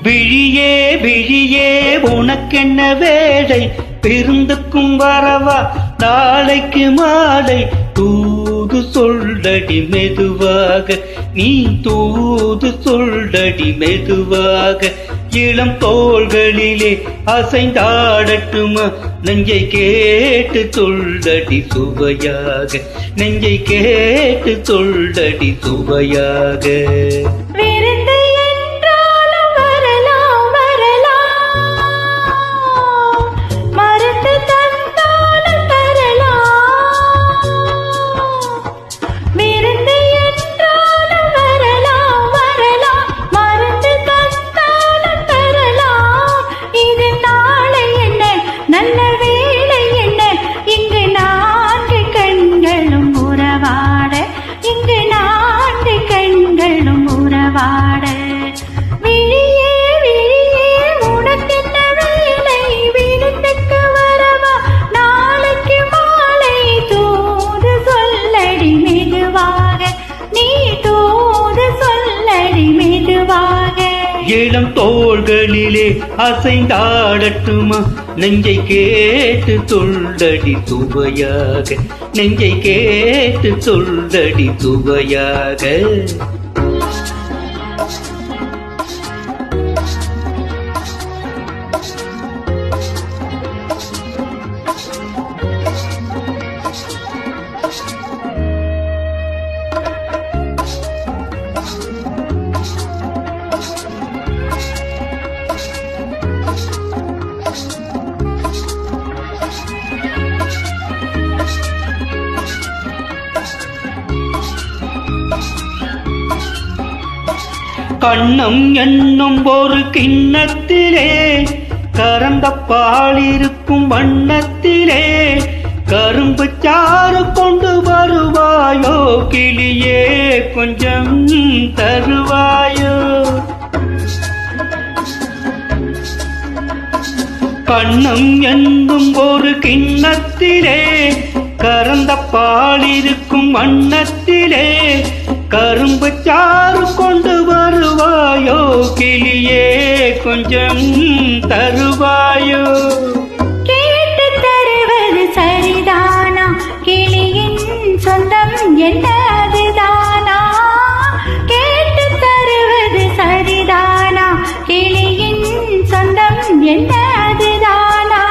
விழியே விழியே உனக்கென்ன வேலை, விருந்துக்கும் வரவா நாளைக்கு மாலை. தூது சொல்லடி மெதுவாக, நீ தூது சொல்லடி மெதுவாக. இளம் தோள்களிலே அசைந்தாடட்டுமா, நெஞ்சை கேட்டு சொல்லடி சுவையாக, நெஞ்சை கேட்டு சொல்லடி சுவையாக. இளம் தோள்களிலே அசைந்தாடட்டுமா, நெஞ்சை கேட்டு சொல்லடி சுவையாக, நெஞ்சை கேட்டு சொல்லடி சுவையாக. கண்ணம் என்னும் ஒரு கிண்ணத்திலே கறந்த பாலிருக்கும் வண்ணத்திலே கரும்பு சாறு கொண்டு வருவாயோ, கிளியே கொஞ்சம் தருவாயோ. கண்ணம் என்னும் ஒரு கிண்ணத்திலே கறந்த பாலிருக்கும் வண்ணத்திலே கரும்பு சாறு கொண்டு வருவாயோ, கிளியே கொஞ்சம் தருவாயோ. கேட்டு தருவது சரிதானா, கிளியின் சொந்தம் என்ன அதுதானா. கேட்டு தருவது சரிதானா, கிளியின் சொந்தம் என்ன அதுதானா.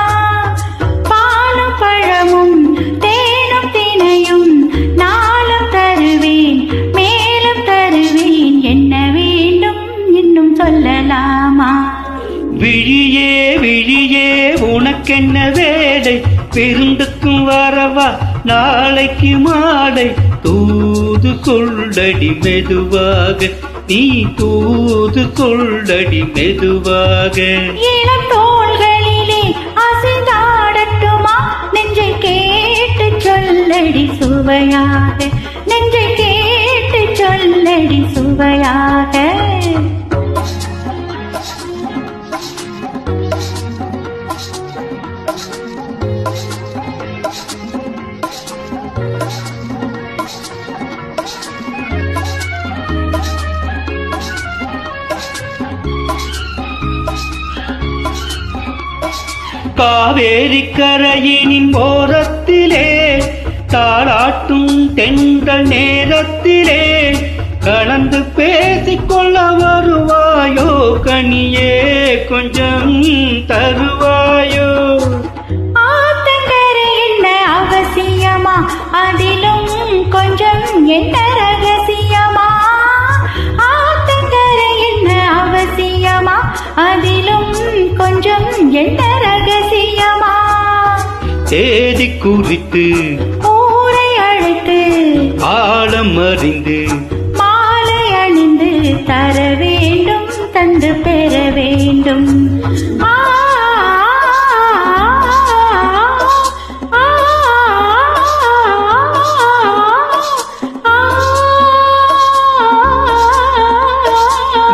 பாலும் பழமும் தேனும் தினையும் நாளும் தருவேன், மேலும் தருவேன், என்ன வேண்டும் இன்னும் சொல்லலாமா. விழியே விழியே உனக்கென்ன வேலை, விருந்துக்கும் வரவா நாளைக்கு மாலை. தூது சொல்லடி மெதுவாக, நீ தூது சொல்லடி மெதுவாக. இளம் தோள்களிலே அசைந்தாடட்டுமா, நெஞ்சை கேட்டு சொல்லடி சுவையாக, நெஞ்சை கேட்டு சொல்லடி சுவையாக. காவேரி கரையினின் ஓரத்திலே தாளாட்டும் தென்றல் நேரத்திலே கலந்து பேசிக்கொள்ள வருவாயோ, கனியே கொஞ்சம் தருவாயோ. ஆத்தங்கரை என்ன அவசியமா, அதிலும் கொஞ்சம் என்ன ரகசியமா. ஆத்தங்கரை என்ன அவசியமா, அதிலும் கொஞ்சம் என்ன ரகசியமா. தேதி குறித்து ஊரை அழைத்து ஆழம் அறிந்து மாலை அணிந்து தர வேண்டும், தந்து பெற வேண்டும்.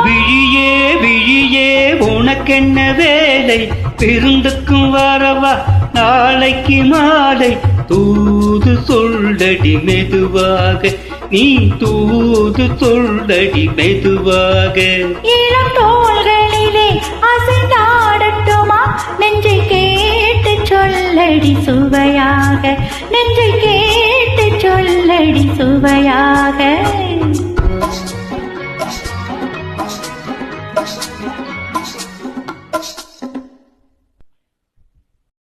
விழியே விழியே உனக்கென்ன வேலை, விருந்துக்கும் வரவா நாளைக்கு மாலை தூது சொல்லடி மெதுவாக, நீ தூது சொல்லடி மெதுவாக. இளம் தோள்களிலே அசைந்தாடட்டுமா, நெஞ்சை கேட்டு சொல்லடி சுவையாக, நெஞ்சை கேட்டு சொல்லடி சுவையாக.